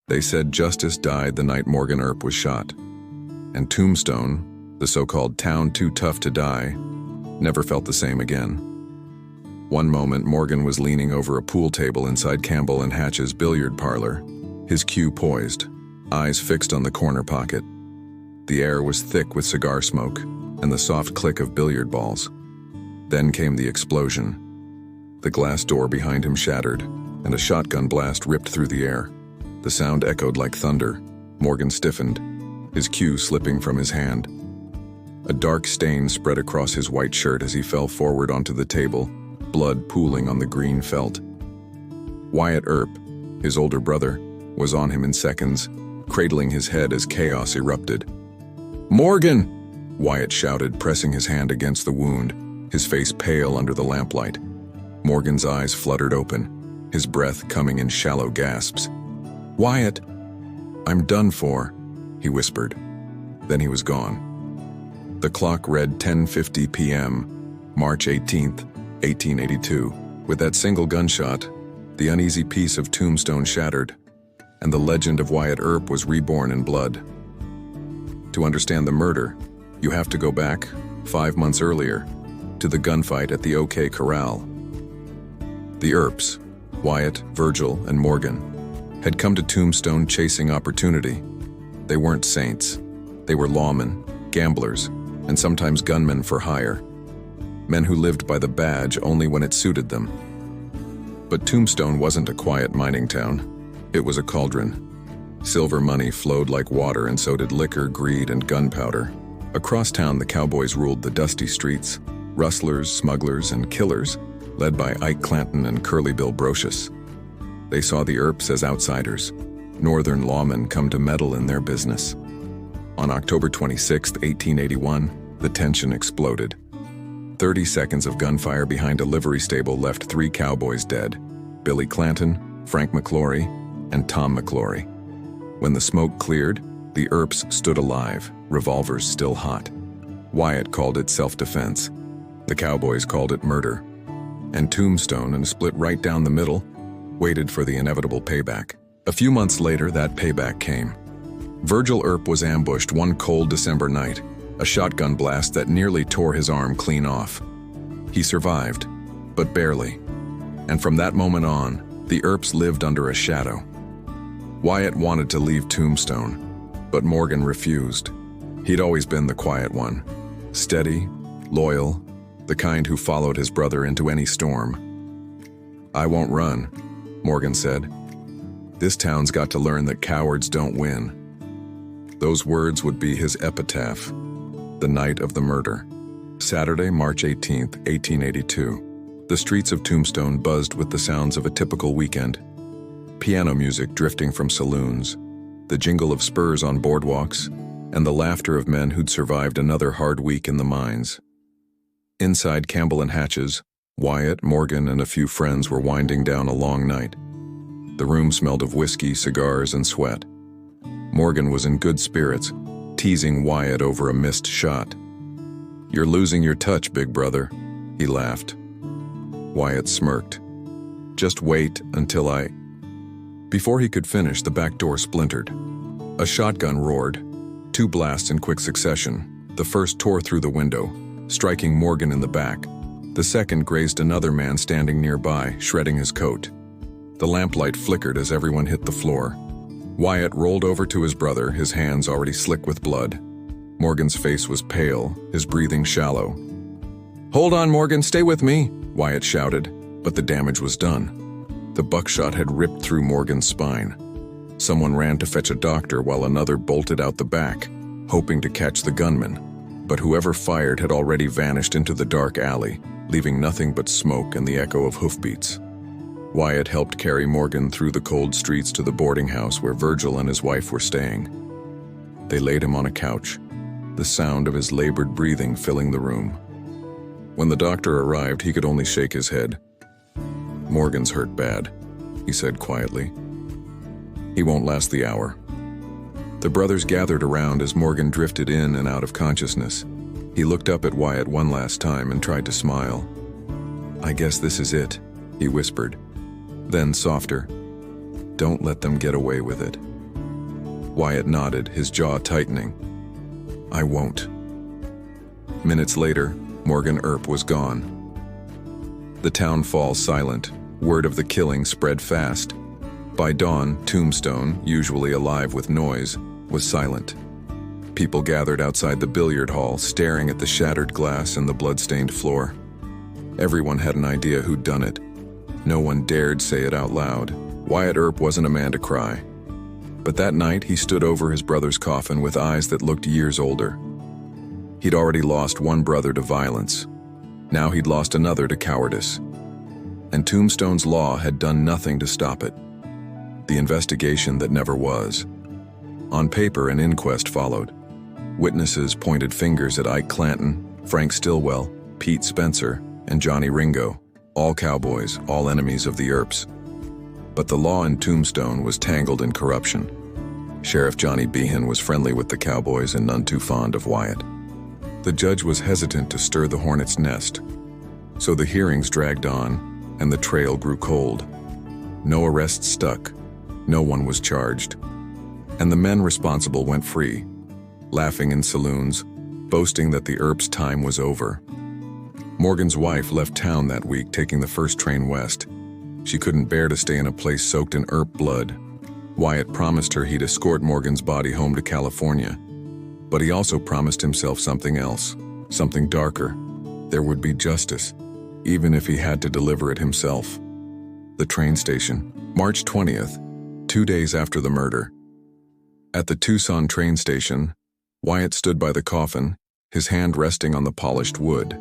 They said justice died the night Morgan Earp was shot. And Tombstone, the so-called town too tough to die, never felt the same again. One moment, Morgan was leaning over a pool table inside Campbell and Hatch's billiard parlor, his cue poised, eyes fixed on the corner pocket. The air was thick with cigar smoke and the soft click of billiard balls. Then came the explosion. The glass door behind him shattered, and a shotgun blast ripped through the air. The sound echoed like thunder. Morgan stiffened, his cue slipping from his hand. A dark stain spread across his white shirt as he fell forward onto the table, blood pooling on the green felt. Wyatt Earp, his older brother, was on him in seconds, cradling his head as chaos erupted. "Morgan!" Wyatt shouted, pressing his hand against the wound, his face pale under the lamplight. Morgan's eyes fluttered open, his breath coming in shallow gasps. "Wyatt, I'm done for," he whispered. Then he was gone. The clock read 10:50 p.m., March 18th, 1882. With that single gunshot, the uneasy peace of Tombstone shattered, and the legend of Wyatt Earp was reborn in blood. To understand the murder, you have to go back 5 months earlier to the gunfight at the OK Corral. The Earps, Wyatt, Virgil, and Morgan, had come to Tombstone chasing opportunity. They weren't saints. They were lawmen, gamblers, and sometimes gunmen for hire. Men who lived by the badge only when it suited them. But Tombstone wasn't a quiet mining town. It was a cauldron. Silver money flowed like water, and so did liquor, greed, and gunpowder. Across town, the cowboys ruled the dusty streets, rustlers, smugglers, and killers, led by Ike Clanton and Curly Bill Brocious. They saw the Earps as outsiders, northern lawmen come to meddle in their business. On October 26, 1881, the tension exploded. 30 seconds of gunfire behind a livery stable left 3 cowboys dead: Billy Clanton, Frank McClory, and Tom McClory. When the smoke cleared, the Earps stood alive, revolvers still hot. Wyatt called it self-defense. The cowboys called it murder. And Tombstone, and split right down the middle, waited for the inevitable payback. A few months later, that payback came. Virgil Earp was ambushed one cold December night, a shotgun blast that nearly tore his arm clean off. He survived, but barely. And from that moment on, the Earps lived under a shadow. Wyatt wanted to leave Tombstone, but Morgan refused. He'd always been the quiet one, steady, loyal, the kind who followed his brother into any storm. "I won't run," Morgan said. "This town's got to learn that cowards don't win." Those words would be his epitaph, the night of the murder. Saturday, March 18th, 1882. The streets of Tombstone buzzed with the sounds of a typical weekend. Piano music drifting from saloons, the jingle of spurs on boardwalks, and the laughter of men who'd survived another hard week in the mines. Inside Campbell and Hatch's, Wyatt, Morgan, and a few friends were winding down a long night. The room smelled of whiskey, cigars, and sweat. Morgan was in good spirits, teasing Wyatt over a missed shot. "You're losing your touch, big brother," he laughed. Wyatt smirked. "Just wait until I—" Before he could finish, the back door splintered. A shotgun roared, 2 blasts in quick succession. The first tore through the window, striking Morgan in the back. The second grazed another man standing nearby, shredding his coat. The lamplight flickered as everyone hit the floor. Wyatt rolled over to his brother, his hands already slick with blood. Morgan's face was pale, his breathing shallow. "Hold on, Morgan, stay with me," Wyatt shouted, but the damage was done. The buckshot had ripped through Morgan's spine. Someone ran to fetch a doctor while another bolted out the back, hoping to catch the gunman. But whoever fired had already vanished into the dark alley, leaving nothing but smoke and the echo of hoofbeats. Wyatt helped carry Morgan through the cold streets to the boarding house where Virgil and his wife were staying. They laid him on a couch, the sound of his labored breathing filling the room. When the doctor arrived, he could only shake his head. "Morgan's hurt bad," he said quietly. "He won't last the hour." The brothers gathered around as Morgan drifted in and out of consciousness. He looked up at Wyatt one last time and tried to smile. "I guess this is it," he whispered. Then softer, "Don't let them get away with it." Wyatt nodded, his jaw tightening. "I won't." Minutes later, Morgan Earp was gone. The town falls silent. Word of the killing spread fast. By dawn, Tombstone, usually alive with noise, was silent. People gathered outside the billiard hall, staring at the shattered glass and the blood-stained floor. Everyone had an idea who'd done it. No one dared say it out loud. Wyatt Earp wasn't a man to cry. But that night, he stood over his brother's coffin with eyes that looked years older. He'd already lost one brother to violence. Now he'd lost another to cowardice. And Tombstone's law had done nothing to stop it. The investigation that never was. On paper, an inquest followed. Witnesses pointed fingers at Ike Clanton, Frank Stillwell, Pete Spencer, and Johnny Ringo, all cowboys, all enemies of the Earps. But the law in Tombstone was tangled in corruption. Sheriff Johnny Behan was friendly with the cowboys and none too fond of Wyatt. The judge was hesitant to stir the hornet's nest. So the hearings dragged on, and the trail grew cold. No arrests stuck. No one was charged. And the men responsible went free, laughing in saloons, boasting that the Earps' time was over. Morgan's wife left town that week, taking the first train west. She couldn't bear to stay in a place soaked in Earp blood. Wyatt promised her he'd escort Morgan's body home to California. But he also promised himself something else, something darker. There would be justice, even if he had to deliver it himself. The train station, March 20th, 2 days after the murder. At the Tucson train station, Wyatt stood by the coffin, his hand resting on the polished wood.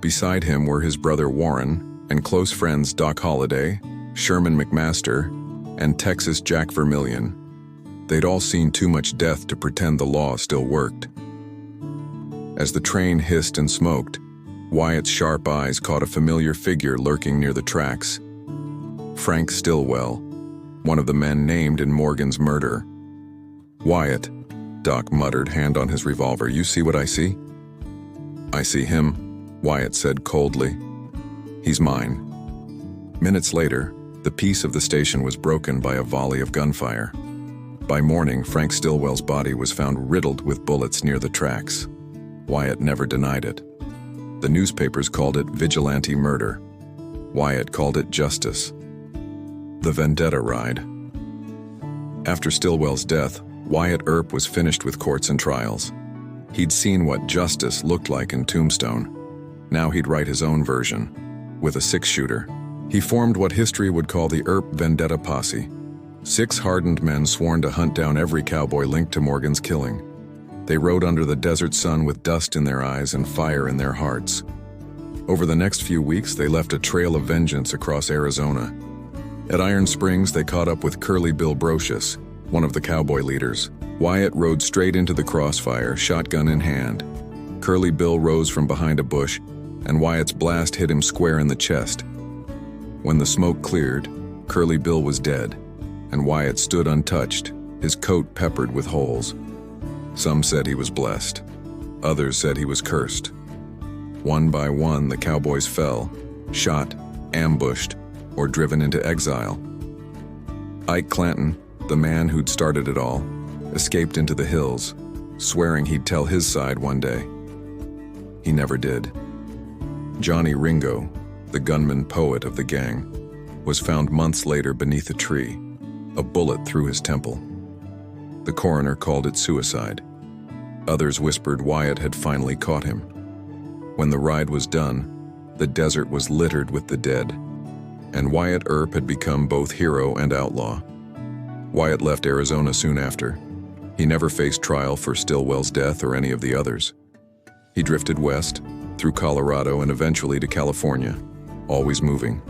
Beside him were his brother Warren and close friends Doc Holliday, Sherman McMaster, and Texas Jack Vermillion. They'd all seen too much death to pretend the law still worked. As the train hissed and smoked, Wyatt's sharp eyes caught a familiar figure lurking near the tracks. Frank Stillwell, one of the men named in Morgan's murder. "Wyatt," Doc muttered, hand on his revolver, "you see what I see?" "I see him," Wyatt said coldly. "He's mine." Minutes later, the peace of the station was broken by a volley of gunfire. By morning, Frank Stillwell's body was found riddled with bullets near the tracks. Wyatt never denied it. The newspapers called it vigilante murder. Wyatt called it justice. The vendetta ride. After Stillwell's death, Wyatt Earp was finished with courts and trials. He'd seen what justice looked like in Tombstone. Now he'd write his own version. With a six-shooter, he formed what history would call the Earp Vendetta Posse. 6 hardened men sworn to hunt down every cowboy linked to Morgan's killing. They rode under the desert sun with dust in their eyes and fire in their hearts. Over the next few weeks, they left a trail of vengeance across Arizona. At Iron Springs, they caught up with Curly Bill Brocious, one of the cowboy leaders. Wyatt rode straight into the crossfire, shotgun in hand. Curly Bill rose from behind a bush, and Wyatt's blast hit him square in the chest. When the smoke cleared, Curly Bill was dead, and Wyatt stood untouched, his coat peppered with holes. Some said he was blessed. Others said he was cursed. One by one, the cowboys fell, shot, ambushed, or driven into exile. Ike Clanton, the man who'd started it all, escaped into the hills, swearing he'd tell his side one day. He never did. Johnny Ringo, the gunman poet of the gang, was found months later beneath a tree, a bullet through his temple. The coroner called it suicide. Others whispered Wyatt had finally caught him. When the ride was done, the desert was littered with the dead, and Wyatt Earp had become both hero and outlaw. Wyatt left Arizona soon after. He never faced trial for Stillwell's death or any of the others. He drifted west, through Colorado and eventually to California, always moving,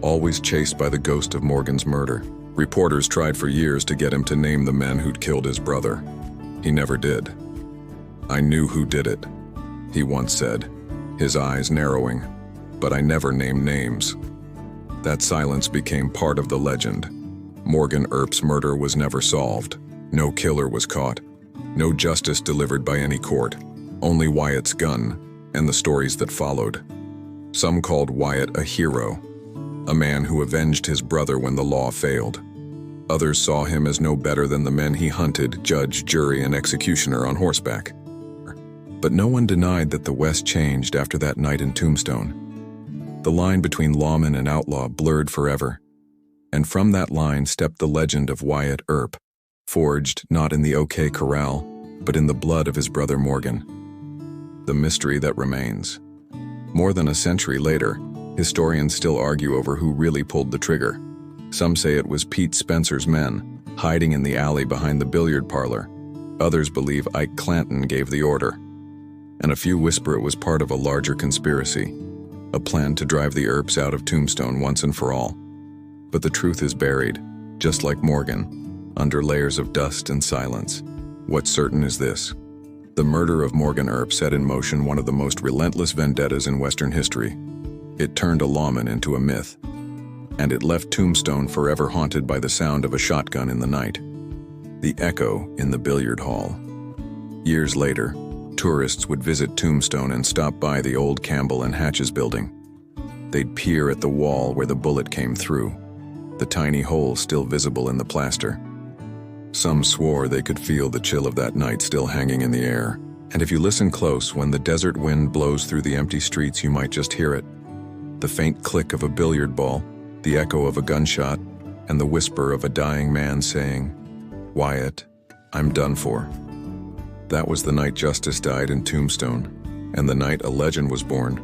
always chased by the ghost of Morgan's murder. Reporters tried for years to get him to name the men who'd killed his brother. He never did. "I knew who did it," he once said, his eyes narrowing, "but I never named names." That silence became part of the legend. Morgan Earp's murder was never solved. No killer was caught. No justice delivered by any court. Only Wyatt's gun and the stories that followed. Some called Wyatt a hero, a man who avenged his brother when the law failed. Others saw him as no better than the men he hunted, judge, jury, and executioner on horseback. But no one denied that the West changed after that night in Tombstone. The line between lawman and outlaw blurred forever, and from that line stepped the legend of Wyatt Earp, forged not in the OK Corral, but in the blood of his brother Morgan. The mystery that remains. More than a century later, historians still argue over who really pulled the trigger. Some say it was Pete Spencer's men, hiding in the alley behind the billiard parlor. Others believe Ike Clanton gave the order. And a few whisper it was part of a larger conspiracy, a plan to drive the Earps out of Tombstone once and for all. But the truth is buried, just like Morgan, under layers of dust and silence. What's certain is this: the murder of Morgan Earp set in motion one of the most relentless vendettas in Western history. It turned a lawman into a myth, and it left Tombstone forever haunted by the sound of a shotgun in the night, the echo in the billiard hall. Years later, tourists would visit Tombstone and stop by the old Campbell and Hatches building. They'd peer at the wall where the bullet came through, the tiny hole still visible in the plaster. Some swore they could feel the chill of that night still hanging in the air. And if you listen close, when the desert wind blows through the empty streets, you might just hear it. The faint click of a billiard ball, the echo of a gunshot, and the whisper of a dying man saying, "Wyatt, I'm done for." That was the night justice died in Tombstone, and the night a legend was born.